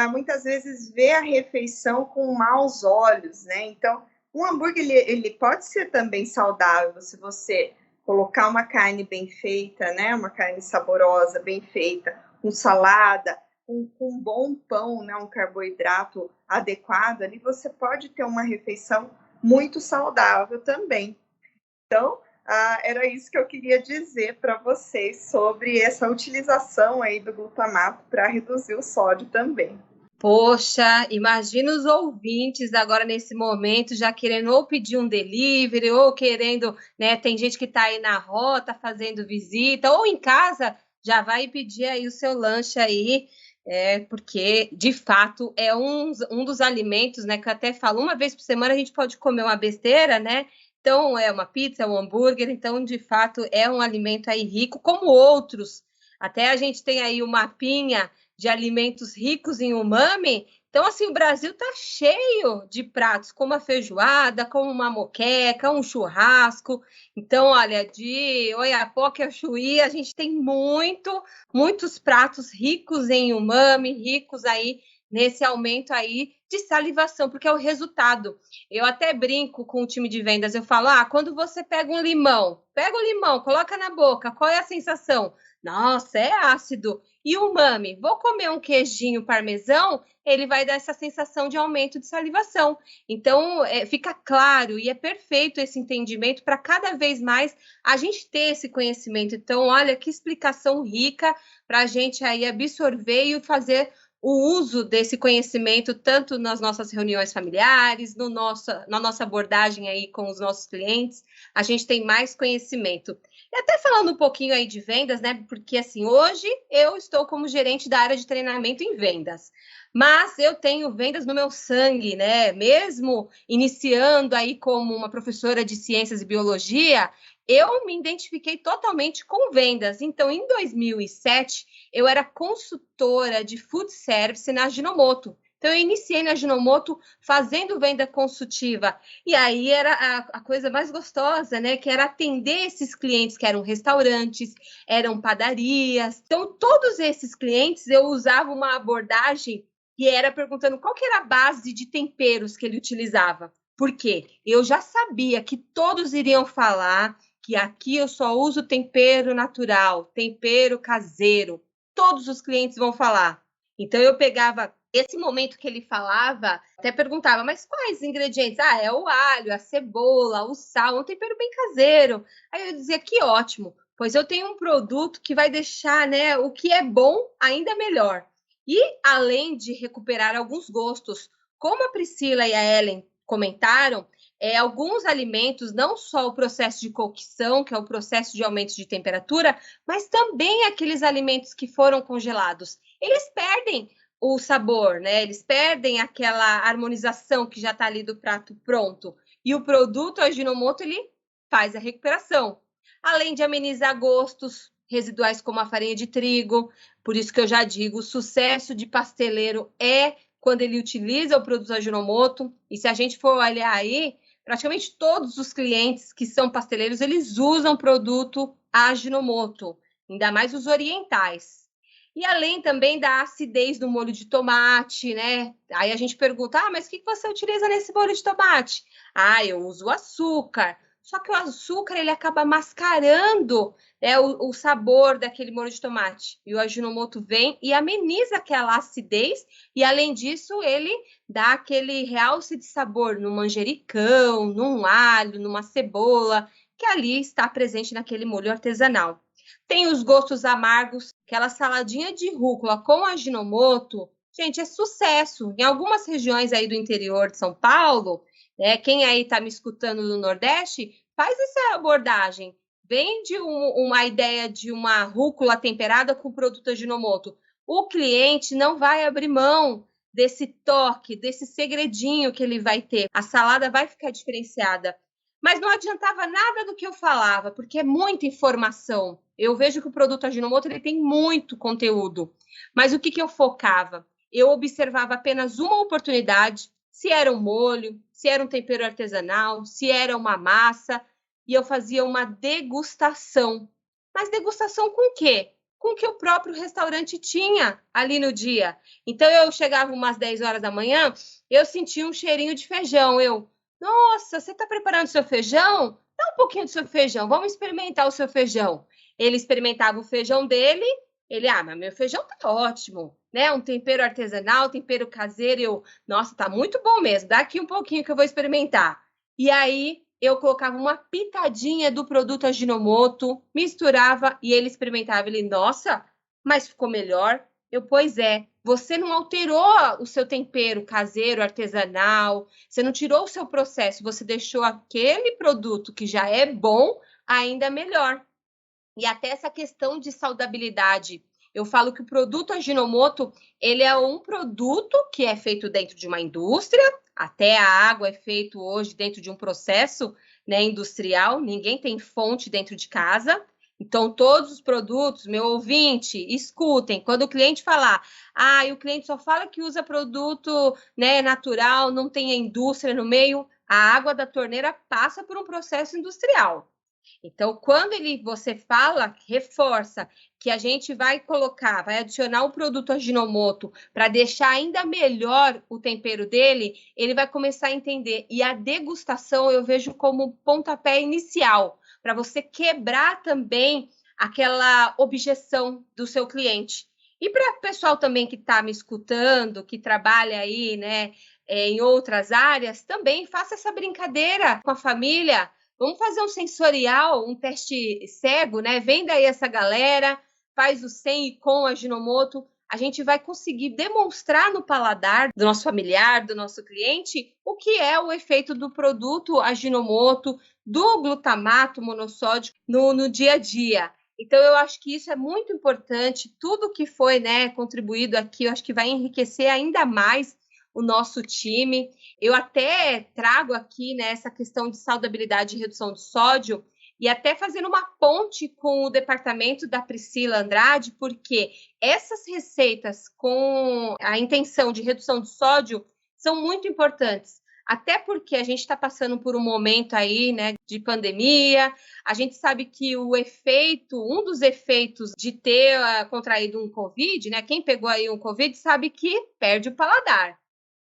muitas vezes vê a refeição com maus olhos, né? Então, um hambúrguer ele pode ser também saudável se você colocar uma carne bem feita, né? Uma carne saborosa, bem feita, com salada, com um bom pão, né, um carboidrato adequado, ali você pode ter uma refeição muito saudável também. Então, era isso que eu queria dizer para vocês sobre essa utilização aí do glutamato para reduzir o sódio também. Poxa, imagina os ouvintes agora nesse momento já querendo ou pedir um delivery ou querendo, né, tem gente que está aí na rota fazendo visita ou em casa já vai pedir aí o seu lanche aí, porque de fato é um dos alimentos, né, que eu até falo, uma vez por semana a gente pode comer uma besteira, né? Então é uma pizza, é um hambúrguer, então de fato é um alimento aí rico, como outros. Até a gente tem aí o mapinha de alimentos ricos em umami. Então, assim, o Brasil está cheio de pratos, como a feijoada, como uma moqueca, um churrasco. Então, olha, de Oiapoque a Chuí, a gente tem muitos pratos ricos em umami, ricos aí nesse aumento aí de salivação, porque é o resultado. Eu até brinco com o time de vendas, eu falo, quando você pega o limão, coloca na boca, qual é a sensação? Nossa, é ácido. E o umami, vou comer um queijinho parmesão, ele vai dar essa sensação de aumento de salivação. Então, fica claro e é perfeito esse entendimento para cada vez mais a gente ter esse conhecimento. Então, olha que explicação rica para a gente aí absorver e fazer o uso desse conhecimento tanto nas nossas reuniões familiares, na nossa abordagem aí com os nossos clientes, a gente tem mais conhecimento. E até falando um pouquinho aí de vendas, né? Porque assim, hoje eu estou como gerente da área de treinamento em vendas, mas eu tenho vendas no meu sangue, né? Mesmo iniciando aí como uma professora de ciências e biologia, eu me identifiquei totalmente com vendas. Então, em 2007, eu era consultora de food service na Ajinomoto. Então, eu iniciei na Ajinomoto fazendo venda consultiva. E aí era a coisa mais gostosa, né? Que era atender esses clientes que eram restaurantes, eram padarias. Então, todos esses clientes, eu usava uma abordagem que era perguntando qual que era a base de temperos que ele utilizava. Por quê? Eu já sabia que todos iriam falar que aqui eu só uso tempero natural, tempero caseiro. Todos os clientes vão falar. Então, eu pegava esse momento que ele falava, até perguntava, mas quais ingredientes? É o alho, a cebola, o sal, um tempero bem caseiro. Aí eu dizia, que ótimo, Pois eu tenho um produto que vai deixar, né, o que é bom ainda melhor. E, além de recuperar alguns gostos, como a Priscila e a Ellen comentaram, alguns alimentos, não só o processo de cocção, que é o processo de aumento de temperatura, mas também aqueles alimentos que foram congelados. Eles perdem o sabor, né? Eles perdem aquela harmonização que já está ali do prato pronto. E o produto Ajinomoto, ele faz a recuperação. Além de amenizar gostos residuais como a farinha de trigo. Por isso que eu já digo, o sucesso de pasteleiro é quando ele utiliza o produto Ajinomoto. E se a gente for olhar aí, praticamente todos os clientes que são pasteleiros, eles usam produto Ajinomoto, ainda mais os orientais. E além também da acidez do molho de tomate, né? Aí a gente pergunta, mas o que você utiliza nesse molho de tomate? Eu uso açúcar. Só que o açúcar, ele acaba mascarando, né, o sabor daquele molho de tomate. E o Ajinomoto vem e ameniza aquela acidez. E, além disso, ele dá aquele realce de sabor no manjericão, num alho, numa cebola, que ali está presente naquele molho artesanal. Tem os gostos amargos, aquela saladinha de rúcula com Ajinomoto. Gente, é sucesso. Em algumas regiões aí do interior de São Paulo, quem aí está me escutando no Nordeste, faz essa abordagem. Vende uma ideia de uma rúcula temperada com produto Ajinomoto. O cliente não vai abrir mão desse toque, desse segredinho que ele vai ter. A salada vai ficar diferenciada. Mas não adiantava nada do que eu falava, porque é muita informação. Eu vejo que o produto Ajinomoto ele tem muito conteúdo. Mas o que eu focava? Eu observava apenas uma oportunidade, se era um molho, se era um tempero artesanal, se era uma massa, e eu fazia uma degustação. Mas degustação com o quê? Com o que o próprio restaurante tinha ali no dia. Então, eu chegava umas 10 horas da manhã, eu sentia um cheirinho de feijão. Nossa, você está preparando seu feijão? Dá um pouquinho do seu feijão, vamos experimentar o seu feijão. Ele experimentava o feijão dele, mas meu feijão tá ótimo, né? Um tempero artesanal, tempero caseiro. Nossa, tá muito bom mesmo, dá aqui um pouquinho que eu vou experimentar. E aí, eu colocava uma pitadinha do produto Ajinomoto, misturava e ele experimentava. Ele, nossa, mas ficou melhor. Pois é, você não alterou o seu tempero caseiro, artesanal, você não tirou o seu processo, você deixou aquele produto que já é bom ainda melhor. E até essa questão de saudabilidade. Eu falo que o produto Ajinomoto, ele é um produto que é feito dentro de uma indústria, até a água é feita hoje dentro de um processo, né, industrial, ninguém tem fonte dentro de casa. Então, todos os produtos, meu ouvinte, escutem. Quando o cliente falar, e o cliente só fala que usa produto, né, natural, não tem a indústria no meio, a água da torneira passa por um processo industrial. Então, quando você fala, reforça que a gente vai adicionar o produto Ajinomoto para deixar ainda melhor o tempero dele, ele vai começar a entender. E a degustação eu vejo como pontapé inicial, para você quebrar também aquela objeção do seu cliente. E para o pessoal também que está me escutando, que trabalha aí, né, em outras áreas, também faça essa brincadeira com a família. Vamos fazer um sensorial, um teste cego, né? Vem daí essa galera, faz o sem e com Ajinomoto. A gente vai conseguir demonstrar no paladar do nosso familiar, do nosso cliente, o que é o efeito do produto Ajinomoto, do glutamato monossódico no dia a dia. Então, eu acho que isso é muito importante. Tudo que foi, né, contribuído aqui, eu acho que vai enriquecer ainda mais o nosso time. Eu até trago aqui, né, essa questão de saudabilidade e redução de sódio, e até fazendo uma ponte com o departamento da Priscila Andrade, porque essas receitas com a intenção de redução de sódio são muito importantes. Até porque a gente está passando por um momento aí, né, de pandemia. A gente sabe que um dos efeitos de ter contraído um Covid, né, quem pegou aí um Covid sabe que perde o paladar.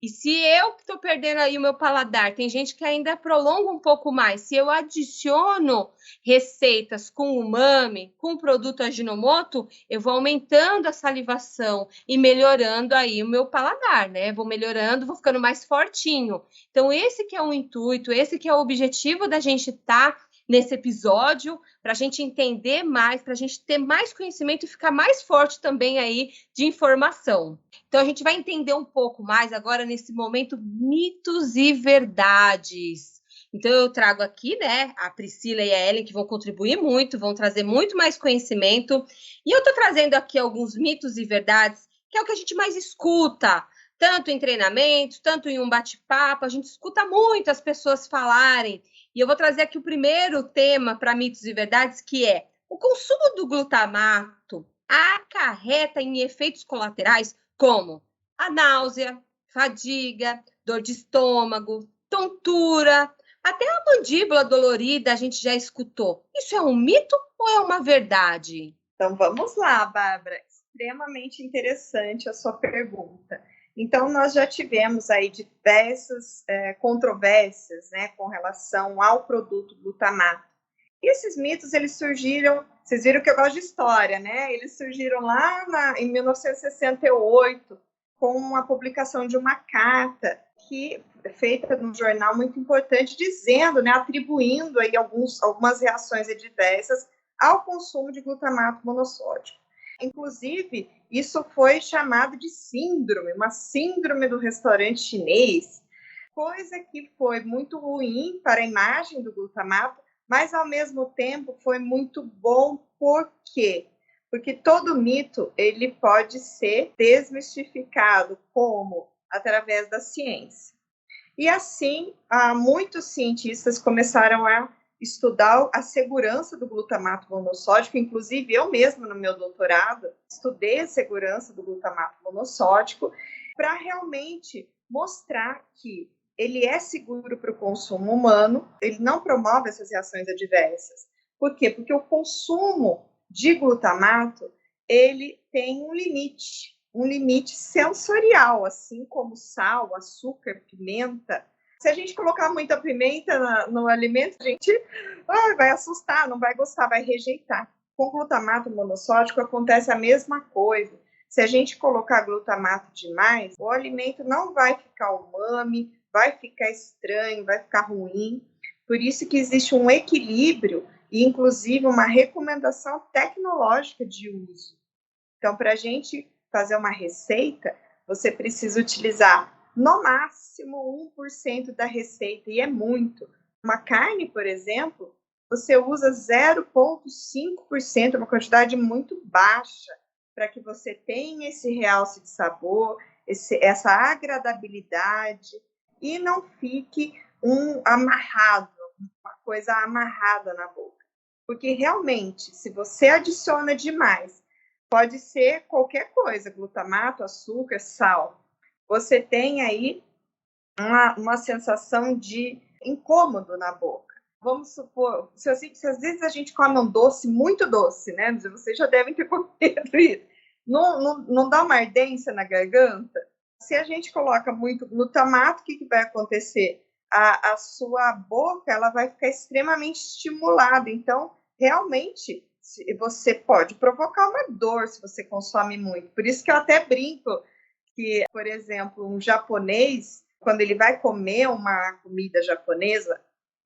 E se eu que estou perdendo aí o meu paladar, tem gente que ainda prolonga um pouco mais. Se eu adiciono receitas com umami, com produto Ajinomoto, eu vou aumentando a salivação e melhorando aí o meu paladar, né? Vou melhorando, vou ficando mais fortinho. Então, esse que é o intuito, esse que é o objetivo da gente estar nesse episódio, para a gente entender mais, para a gente ter mais conhecimento e ficar mais forte também aí de informação. Então, a gente vai entender um pouco mais agora nesse momento mitos e verdades. Então, eu trago aqui, né, a Priscila e a Ellen, que vão contribuir muito, vão trazer muito mais conhecimento. E eu estou trazendo aqui alguns mitos e verdades, que é o que a gente mais escuta, tanto em treinamentos, tanto em um bate-papo, a gente escuta muito as pessoas falarem. E eu vou trazer aqui o primeiro tema para mitos e verdades, que é o consumo do glutamato acarreta em efeitos colaterais como a náusea, fadiga, dor de estômago, tontura, até a mandíbula dolorida a gente já escutou. Isso é um mito ou é uma verdade? Então vamos lá, Bárbara. Extremamente interessante a sua pergunta. Então, nós já tivemos aí diversas controvérsias, né, com relação ao produto glutamato. E esses mitos, eles surgiram, vocês viram que eu gosto de história, né? Eles surgiram lá em 1968, com a publicação de uma carta que feita num jornal muito importante, dizendo, né, atribuindo aí algumas reações adversas ao consumo de glutamato monossódico. Inclusive, isso foi chamado de síndrome, uma síndrome do restaurante chinês, coisa que foi muito ruim para a imagem do glutamato, mas, ao mesmo tempo, foi muito bom. Por quê? Porque todo mito ele pode ser desmistificado, como? Através da ciência. E, assim, muitos cientistas começaram a estudar a segurança do glutamato monossódico, inclusive eu mesma no meu doutorado estudei a segurança do glutamato monossódico para realmente mostrar que ele é seguro para o consumo humano, ele não promove essas reações adversas. Por quê? Porque o consumo de glutamato, ele tem um limite sensorial, assim como sal, açúcar, pimenta. Se a gente colocar muita pimenta no alimento, a gente vai assustar, não vai gostar, vai rejeitar. Com glutamato monossódico acontece a mesma coisa. Se a gente colocar glutamato demais, o alimento não vai ficar umami, vai ficar estranho, vai ficar ruim. Por isso que existe um equilíbrio e, inclusive, uma recomendação tecnológica de uso. Então, para a gente fazer uma receita, você precisa utilizar no máximo 1% da receita, e é muito. Uma carne, por exemplo, você usa 0,5%, uma quantidade muito baixa, para que você tenha esse realce de sabor, essa agradabilidade, e não fique uma coisa amarrada na boca. Porque realmente, se você adiciona demais, pode ser qualquer coisa, glutamato, açúcar, sal. Você tem aí uma sensação de incômodo na boca. Vamos supor, se às vezes a gente come um doce, muito doce, né? Vocês já devem ter comido isso. Não dá uma ardência na garganta? Se a gente coloca muito glutamato, o que vai acontecer? A sua boca ela vai ficar extremamente estimulada. Então, realmente, você pode provocar uma dor se você consome muito. Por isso que eu até brinco que, por exemplo, um japonês, quando ele vai comer uma comida japonesa,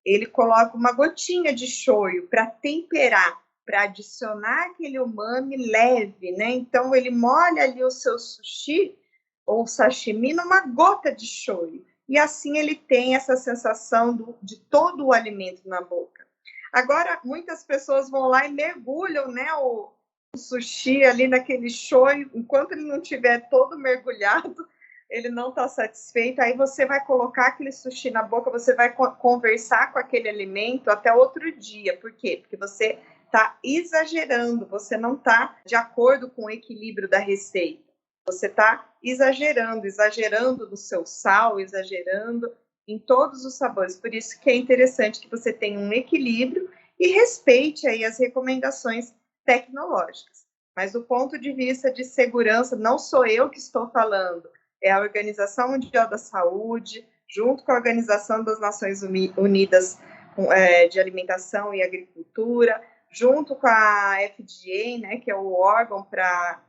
ele coloca uma gotinha de shoyu para temperar, para adicionar aquele umami leve, né? Então, ele molha ali o seu sushi ou sashimi numa gota de shoyu. E assim ele tem essa sensação de todo o alimento na boca. Agora, muitas pessoas vão lá e mergulham, né, o sushi ali naquele shoyu, enquanto ele não estiver todo mergulhado, ele não está satisfeito, aí você vai colocar aquele sushi na boca, você vai conversar com aquele alimento até outro dia. Por quê? Porque você está exagerando, você não está de acordo com o equilíbrio da receita. Você está exagerando no seu sal, exagerando em todos os sabores. Por isso que é interessante que você tenha um equilíbrio e respeite aí as recomendações tecnológicas. Mas do ponto de vista de segurança, não sou eu que estou falando, é a Organização Mundial da Saúde, junto com a Organização das Nações Unidas de Alimentação e Agricultura, junto com a FDA, né, que é o órgão para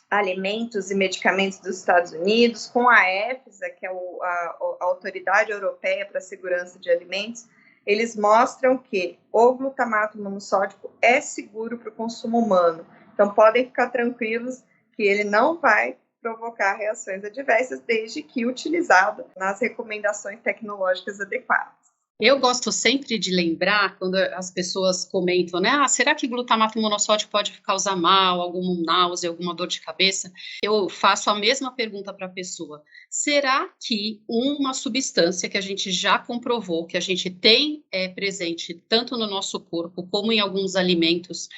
alimentos e medicamentos dos Estados Unidos, com a EFSA, que é a Autoridade Europeia para a Segurança de Alimentos. eles mostram que o glutamato monossódico é seguro para o consumo humano. Então, podem ficar tranquilos que ele não vai provocar reações adversas, desde que utilizado nas recomendações tecnológicas adequadas. Eu gosto sempre de lembrar, quando as pessoas comentam, né? Será que glutamato monossódico pode causar mal, alguma náusea, alguma dor de cabeça? Eu faço a mesma pergunta para a pessoa. Será que uma substância que a gente já comprovou, que a gente tem presente tanto no nosso corpo como em alguns alimentos,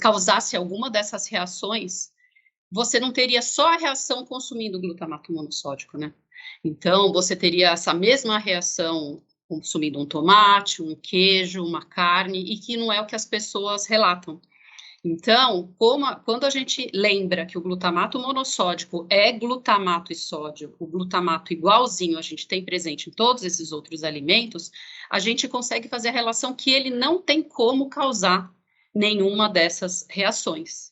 causasse alguma dessas reações, você não teria só a reação consumindo glutamato monossódico, né? Então, você teria essa mesma reação consumindo um tomate, um queijo, uma carne, e que não é o que as pessoas relatam. Então, quando a gente lembra que o glutamato monossódico é glutamato e sódio, o glutamato igualzinho a gente tem presente em todos esses outros alimentos, a gente consegue fazer a relação que ele não tem como causar nenhuma dessas reações,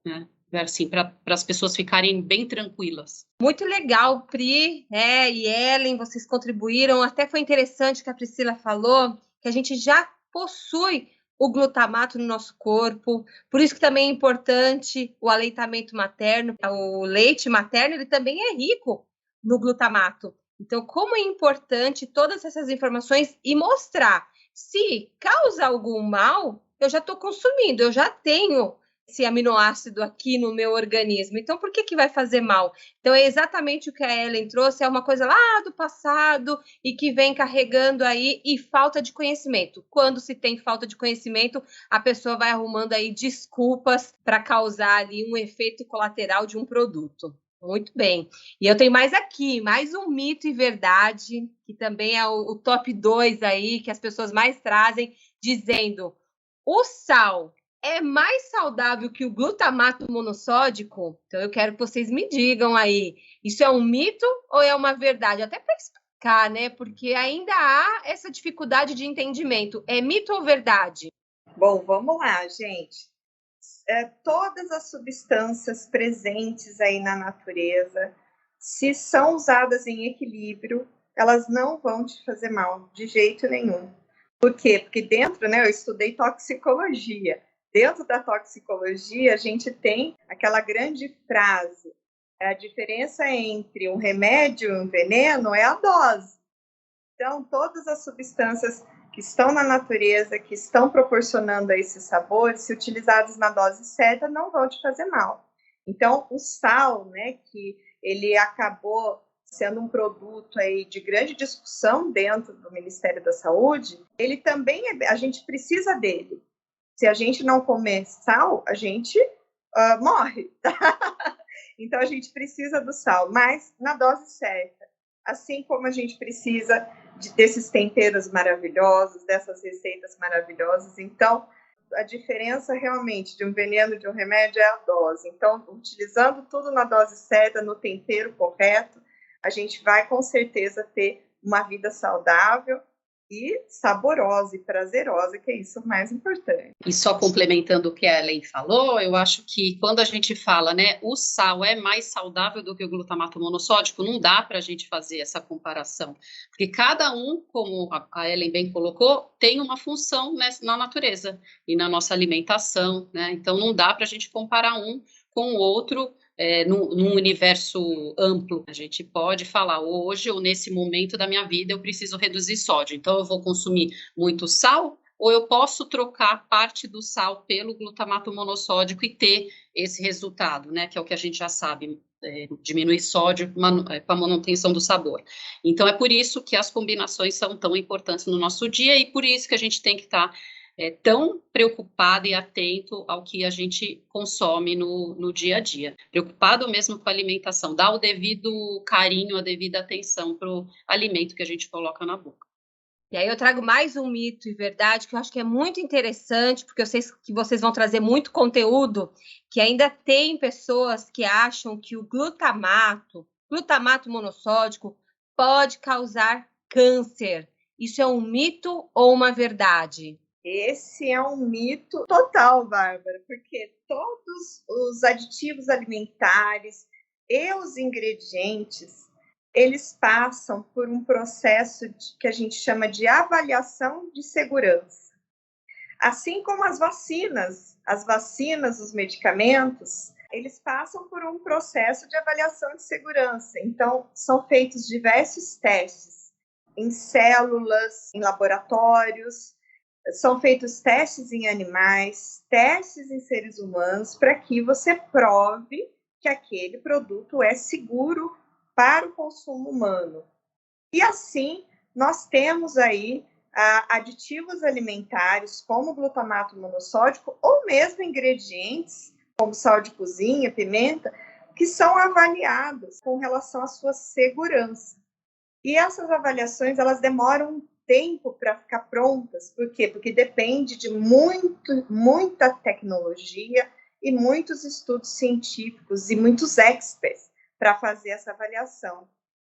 né? Assim, para as pessoas ficarem bem tranquilas. Muito legal, Pri, e Ellen, vocês contribuíram. Até foi interessante que a Priscila falou que a gente já possui o glutamato no nosso corpo, por isso que também é importante o aleitamento materno. O leite materno, ele também é rico no glutamato. Então, como é importante todas essas informações e mostrar se causa algum mal, eu já estou consumindo, eu já tenho esse aminoácido aqui no meu organismo. Então, por que vai fazer mal? Então, é exatamente o que a Ellen trouxe, é uma coisa lá do passado e que vem carregando aí, e falta de conhecimento. Quando se tem falta de conhecimento, a pessoa vai arrumando aí desculpas para causar ali um efeito colateral de um produto. Muito bem. E eu tenho mais aqui, mais um mito e verdade, que também é o top 2 aí, que as pessoas mais trazem, dizendo: o sal é mais saudável que o glutamato monossódico? Então, eu quero que vocês me digam aí, isso é um mito ou é uma verdade? Até para explicar, né? Porque ainda há essa dificuldade de entendimento. É mito ou verdade? Bom, vamos lá, gente. Todas as substâncias presentes aí na natureza, se são usadas em equilíbrio, elas não vão te fazer mal de jeito nenhum. Por quê? Porque dentro, né, eu estudei toxicologia. Dentro da toxicologia, a gente tem aquela grande frase: a diferença entre um remédio e um veneno é a dose. Então, todas as substâncias que estão na natureza, que estão proporcionando esse sabor, se utilizados na dose certa, não vão te fazer mal. Então, o sal, né, que ele acabou sendo um produto aí de grande discussão dentro do Ministério da Saúde, ele também, a gente precisa dele. Se a gente não comer sal, a gente morre. Então, a gente precisa do sal, mas na dose certa. Assim como a gente precisa desses temperos maravilhosos, dessas receitas maravilhosas. Então, a diferença realmente de um veneno e de um remédio é a dose. Então, utilizando tudo na dose certa, no tempero correto, a gente vai com certeza ter uma vida saudável e saborosa e prazerosa, que é isso o mais importante. E só complementando o que a Ellen falou, eu acho que quando a gente fala, né, o sal é mais saudável do que o glutamato monossódico, não dá para a gente fazer essa comparação, porque cada um, como a Ellen bem colocou, tem uma função, né, na natureza e na nossa alimentação, né, então não dá para a gente comparar um com o outro, num universo amplo. A gente pode falar, hoje ou nesse momento da minha vida eu preciso reduzir sódio, então eu vou consumir muito sal, ou eu posso trocar parte do sal pelo glutamato monossódico e ter esse resultado, né, que é o que a gente já sabe, diminuir sódio com a manutenção do sabor. Então é por isso que as combinações são tão importantes no nosso dia, e por isso que a gente tem que estar tão preocupado e atento ao que a gente consome no dia a dia. Preocupado mesmo com a alimentação, dar o devido carinho, a devida atenção para o alimento que a gente coloca na boca. E aí eu trago mais um mito e verdade que eu acho que é muito interessante, porque eu sei que vocês vão trazer muito conteúdo, que ainda tem pessoas que acham que o glutamato monossódico, pode causar câncer. Isso é um mito ou uma verdade? Esse é um mito total, Bárbara, porque todos os aditivos alimentares e os ingredientes eles passam por um processo que a gente chama de avaliação de segurança. Assim como as vacinas, os medicamentos, eles passam por um processo de avaliação de segurança. Então, são feitos diversos testes em células, em laboratórios, são feitos testes em animais, testes em seres humanos, para que você prove que aquele produto é seguro para o consumo humano. E assim, nós temos aí aditivos alimentares, como glutamato monossódico, ou mesmo ingredientes, como sal de cozinha, pimenta, que são avaliados com relação à sua segurança. E essas avaliações, elas demoram um tempo para ficar prontas. Por quê? Porque depende de muita tecnologia e muitos estudos científicos e muitos experts para fazer essa avaliação.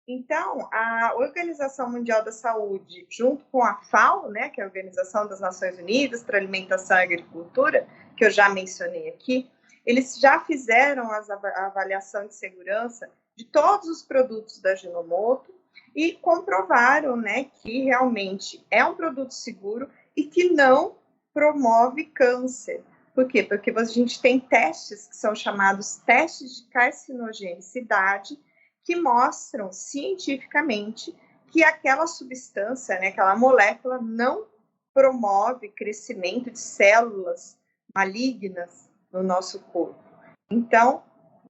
Então, a Organização Mundial da Saúde, junto com a FAO, né, que é a Organização das Nações Unidas para Alimentação e Agricultura, que eu já mencionei aqui, eles já fizeram a avaliação de segurança de todos os produtos da Ajinomoto e comprovaram, né, que realmente é um produto seguro e que não promove câncer. Por quê? Porque a gente tem testes que são chamados testes de carcinogenicidade, que mostram cientificamente que aquela substância, né, aquela molécula, não promove crescimento de células malignas no nosso corpo. Então,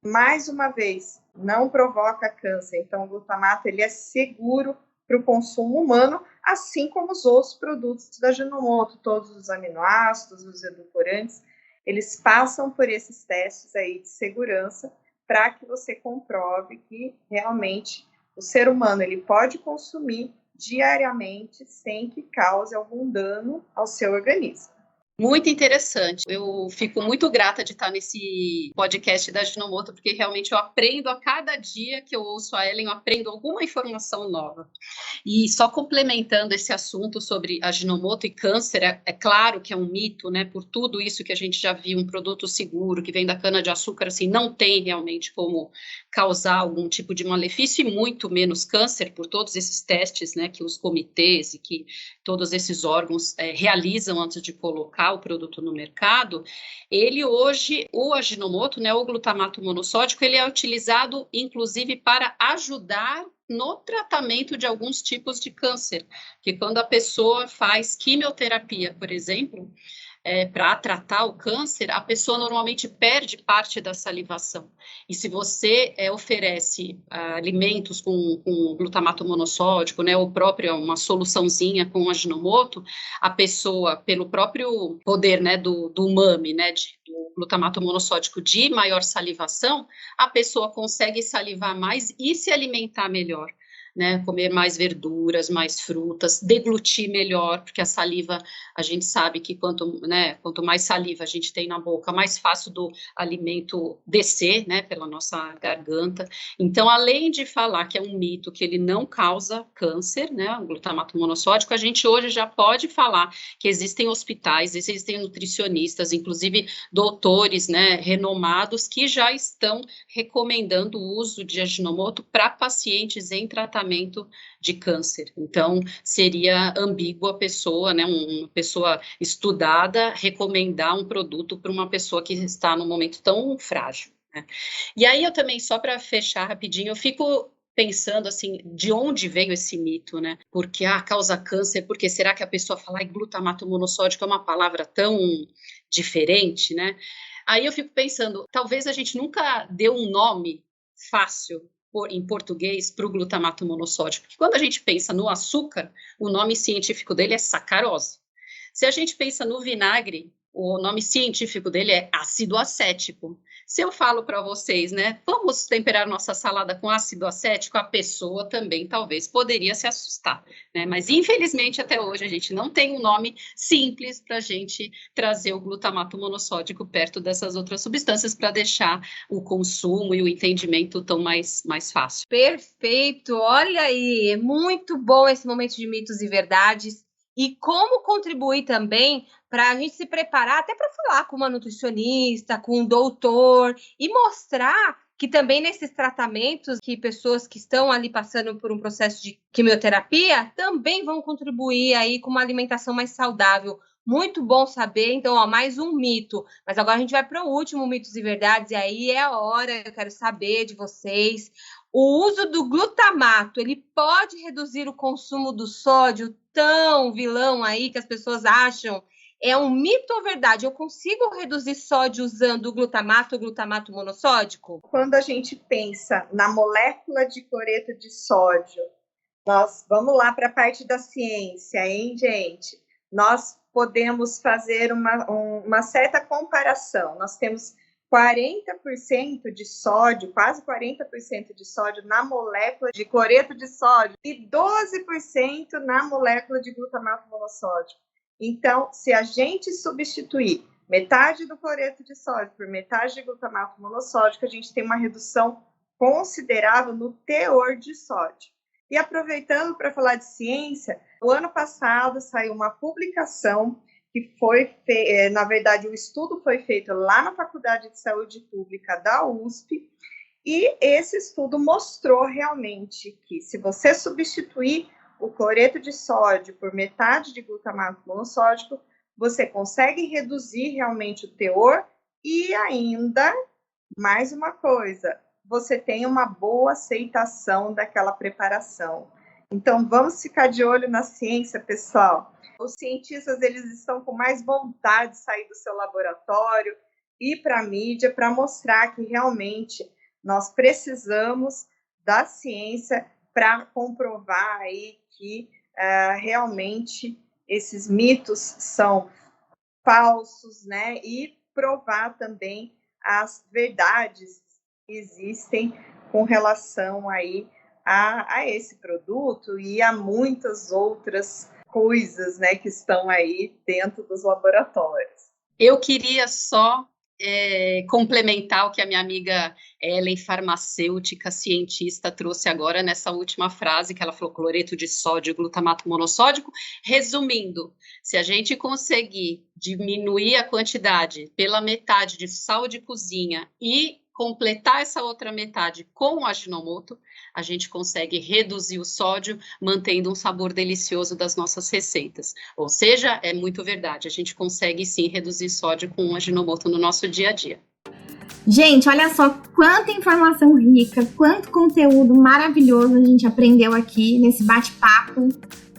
mais uma vez, não provoca câncer. Então, o glutamato ele é seguro para o consumo humano, assim como os outros produtos da Ajinomoto, todos os aminoácidos, os edulcorantes, eles passam por esses testes aí de segurança para que você comprove que realmente o ser humano ele pode consumir diariamente sem que cause algum dano ao seu organismo. Muito interessante. Eu fico muito grata de estar nesse podcast da Ajinomoto, porque realmente eu aprendo a cada dia que eu ouço a Ellen, eu aprendo alguma informação nova. E só complementando esse assunto sobre Ajinomoto e câncer, é claro que é um mito, né? Por tudo isso que a gente já viu, um produto seguro que vem da cana-de-açúcar, assim, não tem realmente como causar algum tipo de malefício e muito menos câncer, por todos esses testes, né, que os comitês e que todos esses órgãos realizam antes de colocar o produto no mercado. Ele hoje, o Ajinomoto, né, o glutamato monossódico, ele é utilizado inclusive para ajudar no tratamento de alguns tipos de câncer, que quando a pessoa faz quimioterapia, por exemplo, para tratar o câncer, a pessoa normalmente perde parte da salivação. E se você oferece alimentos com glutamato monossódico, né, ou própria uma soluçãozinha com Ajinomoto, a pessoa, pelo próprio poder, né, do umami, né, do glutamato monossódico de maior salivação, a pessoa consegue salivar mais e se alimentar melhor. Né, comer mais verduras, mais frutas, deglutir melhor, porque a saliva, a gente sabe que quanto mais saliva a gente tem na boca, mais fácil do alimento descer, né, pela nossa garganta. Então, além de falar que é um mito que ele não causa câncer, né, o glutamato monossódico, a gente hoje já pode falar que existem hospitais, existem nutricionistas, inclusive doutores, né, renomados, que já estão recomendando o uso de Ajinomoto para pacientes em tratamento de câncer. Então, seria ambíguo a pessoa, né, uma pessoa estudada, recomendar um produto para uma pessoa que está num momento tão frágil. Né? E aí, eu também, só para fechar rapidinho, eu fico pensando, assim, de onde veio esse mito, né? Porque, causa câncer, porque será que a pessoa fala, glutamato monossódico é uma palavra tão diferente, né? Aí eu fico pensando, talvez a gente nunca deu um nome fácil em português para o glutamato monossódico, porque quando a gente pensa no açúcar, o nome científico dele é sacarose. Se a gente pensa no vinagre, o nome científico dele é ácido acético. Se eu falo para vocês, né, vamos temperar nossa salada com ácido acético, a pessoa também talvez poderia se assustar, né? Mas infelizmente até hoje a gente não tem um nome simples para a gente trazer o glutamato monossódico perto dessas outras substâncias para deixar o consumo e o entendimento tão mais fácil. Perfeito, olha aí, é muito bom esse momento de mitos e verdades. E como contribuir também para a gente se preparar até para falar com uma nutricionista, com um doutor e mostrar que também nesses tratamentos, que pessoas que estão ali passando por um processo de quimioterapia também vão contribuir aí com uma alimentação mais saudável. Muito bom saber. Então, mais um mito. Mas agora a gente vai para o último mitos e verdades, e aí é a hora, eu quero saber de vocês. O uso do glutamato, ele pode reduzir o consumo do sódio, tão vilão aí que as pessoas acham? É um mito ou verdade? Eu consigo reduzir sódio usando o glutamato monossódico? Quando a gente pensa na molécula de cloreto de sódio, nós vamos lá para a parte da ciência, hein, gente? Nós podemos fazer uma certa comparação. Nós temos 40% de sódio, quase 40% de sódio na molécula de cloreto de sódio e 12% na molécula de glutamato monossódico. Então, se a gente substituir metade do cloreto de sódio por metade de glutamato monossódico, a gente tem uma redução considerável no teor de sódio. E aproveitando para falar de ciência, o ano passado saiu uma publicação que foi, na verdade, o estudo foi feito lá na Faculdade de Saúde Pública da USP, e esse estudo mostrou realmente que se você substituir o cloreto de sódio por metade de glutamato monossódico, você consegue reduzir realmente o teor e ainda, mais uma coisa, você tem uma boa aceitação daquela preparação. Então, vamos ficar de olho na ciência, pessoal. Os cientistas, eles estão com mais vontade de sair do seu laboratório e para a mídia para mostrar que realmente nós precisamos da ciência para comprovar aí que realmente esses mitos são falsos, né? E provar também as verdades que existem com relação aí a esse produto e a muitas outras coisas, né, que estão aí dentro dos laboratórios. Eu queria só complementar o que a minha amiga Ellen, farmacêutica, cientista, trouxe agora nessa última frase, que ela falou cloreto de sódio e glutamato monossódico. Resumindo, se a gente conseguir diminuir a quantidade pela metade de sal de cozinha e completar essa outra metade com o Ajinomoto, a gente consegue reduzir o sódio, mantendo um sabor delicioso das nossas receitas. Ou seja, é muito verdade, a gente consegue sim reduzir sódio com o Ajinomoto no nosso dia a dia. Gente, olha só quanta informação rica, quanto conteúdo maravilhoso a gente aprendeu aqui nesse bate-papo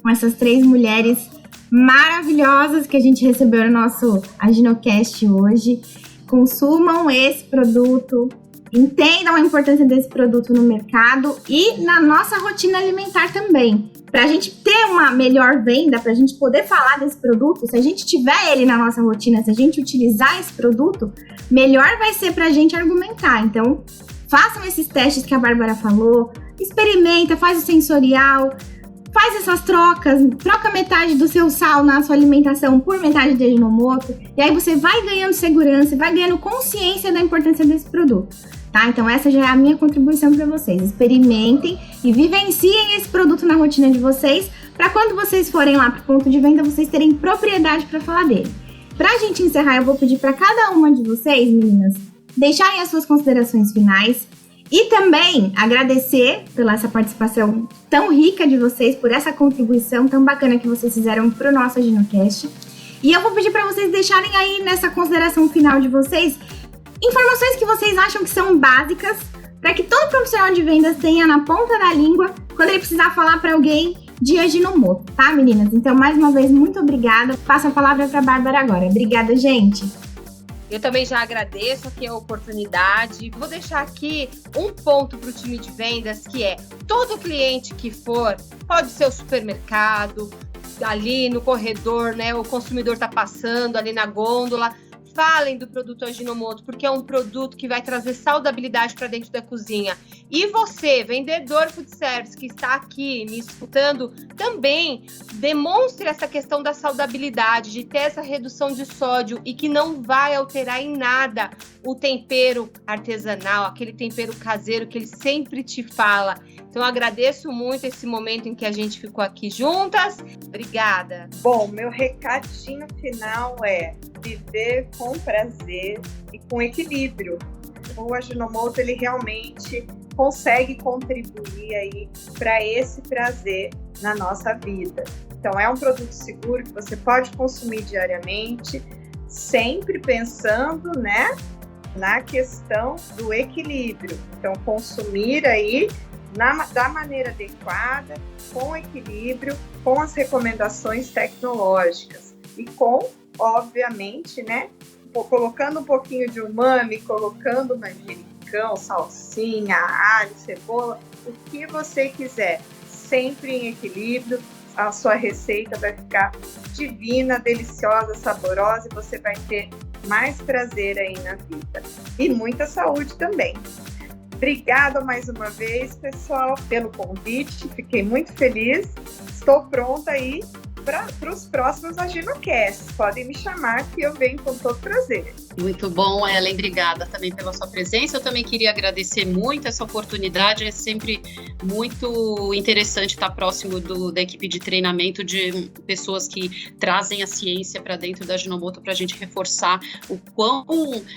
com essas 3 mulheres maravilhosas que a gente recebeu no nosso Aginocast hoje. Consumam esse produto, entendam a importância desse produto no mercado e na nossa rotina alimentar também. Para a gente ter uma melhor venda, para a gente poder falar desse produto, se a gente tiver ele na nossa rotina, se a gente utilizar esse produto, melhor vai ser para a gente argumentar. Então, façam esses testes que a Bárbara falou, experimenta, faz o sensorial, faz essas trocas, troca metade do seu sal na sua alimentação por metade de Ajinomoto, e aí você vai ganhando segurança, vai ganhando consciência da importância desse produto, tá? Então essa já é a minha contribuição para vocês. Experimentem e vivenciem esse produto na rotina de vocês, para quando vocês forem lá pro ponto de venda, vocês terem propriedade para falar dele. Pra gente encerrar, eu vou pedir para cada uma de vocês, meninas, deixarem as suas considerações finais. E também agradecer pela essa participação tão rica de vocês, por essa contribuição tão bacana que vocês fizeram para o nosso Aginocast. E eu vou pedir para vocês deixarem aí nessa consideração final de vocês informações que vocês acham que são básicas para que todo profissional de vendas tenha na ponta da língua quando ele precisar falar para alguém de Ajinomoto, tá, meninas? Então, mais uma vez, muito obrigada. Passo a palavra para a Bárbara agora. Obrigada, gente. Eu também já agradeço aqui a oportunidade. Vou deixar aqui um ponto para o time de vendas, que é todo cliente que for, pode ser o supermercado, ali no corredor, né? O consumidor está passando ali na gôndola. Falem do produto Ajinomoto, porque é um produto que vai trazer saudabilidade para dentro da cozinha. E você, vendedor food service, que está aqui me escutando, também demonstre essa questão da saudabilidade, de ter essa redução de sódio e que não vai alterar em nada o tempero artesanal, aquele tempero caseiro que ele sempre te fala. Então, eu agradeço muito esse momento em que a gente ficou aqui juntas. Obrigada. Bom, meu recadinho final é viver com prazer e com equilíbrio. o Ajinomoto ele realmente consegue contribuir aí para esse prazer na nossa vida. Então é um produto seguro que você pode consumir diariamente, sempre pensando, né, na questão do equilíbrio. Então consumir aí da maneira adequada, com equilíbrio, com as recomendações tecnológicas e com, obviamente, né, colocando um pouquinho de umami, colocando manjericão, salsinha, alho, cebola, o que você quiser, sempre em equilíbrio. A sua receita vai ficar divina, deliciosa, saborosa e você vai ter mais prazer aí na vida. E muita saúde também. Obrigada mais uma vez, pessoal, pelo convite. Fiquei muito feliz. Estou pronta aí para os próximos AginoCasts. Podem me chamar que eu venho com todo prazer. Muito bom, Ellen. Obrigada também pela sua presença. Eu também queria agradecer muito essa oportunidade. É sempre muito interessante estar próximo da equipe de treinamento de pessoas que trazem a ciência para dentro da Ajinomoto para a gente reforçar o quão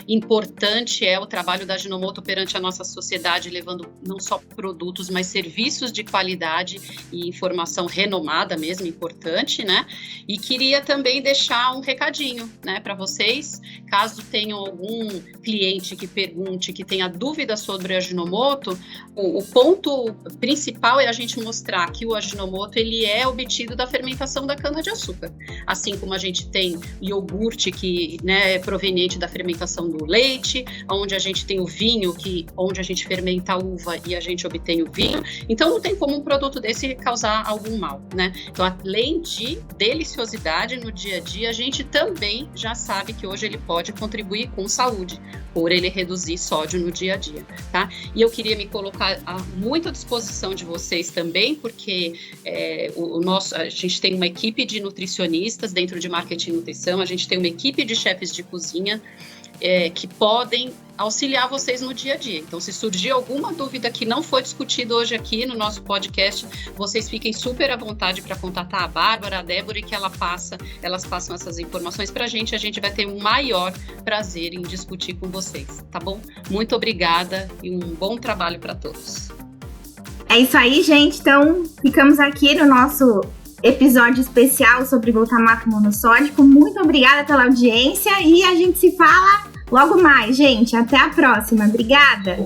importante é o trabalho da Ajinomoto perante a nossa sociedade, levando não só produtos, mas serviços de qualidade e informação renomada mesmo, importante, né? E queria também deixar um recadinho, né, para vocês, caso tenham algum cliente que pergunte, que tenha dúvida sobre a Ajinomoto, o ponto principal é a gente mostrar que o Ajinomoto ele é obtido da fermentação da cana-de-açúcar. Assim como a gente tem iogurte que, né, é proveniente da fermentação do leite, onde a gente tem o vinho, onde a gente fermenta a uva e a gente obtém o vinho. Então não tem como um produto desse causar algum mal, né? Então, além de deliciosidade no dia a dia, a gente também já sabe que hoje ele pode contribuir com saúde, por ele reduzir sódio no dia a dia, tá? E eu queria me colocar muito à disposição de vocês também, porque a gente tem uma equipe de nutricionistas dentro de marketing e nutrição, a gente tem uma equipe de chefes de cozinha que podem auxiliar vocês no dia a dia. Então, se surgir alguma dúvida que não foi discutida hoje aqui no nosso podcast, vocês fiquem super à vontade para contatar a Bárbara, a Débora e que elas passam essas informações para a gente vai ter um maior prazer em discutir com vocês, tá bom? Muito obrigada e um bom trabalho para todos. É isso aí, gente. Então, ficamos aqui no nosso episódio especial sobre glutamato monossódico. Muito obrigada pela audiência e a gente se fala logo mais, gente. Até a próxima. Obrigada!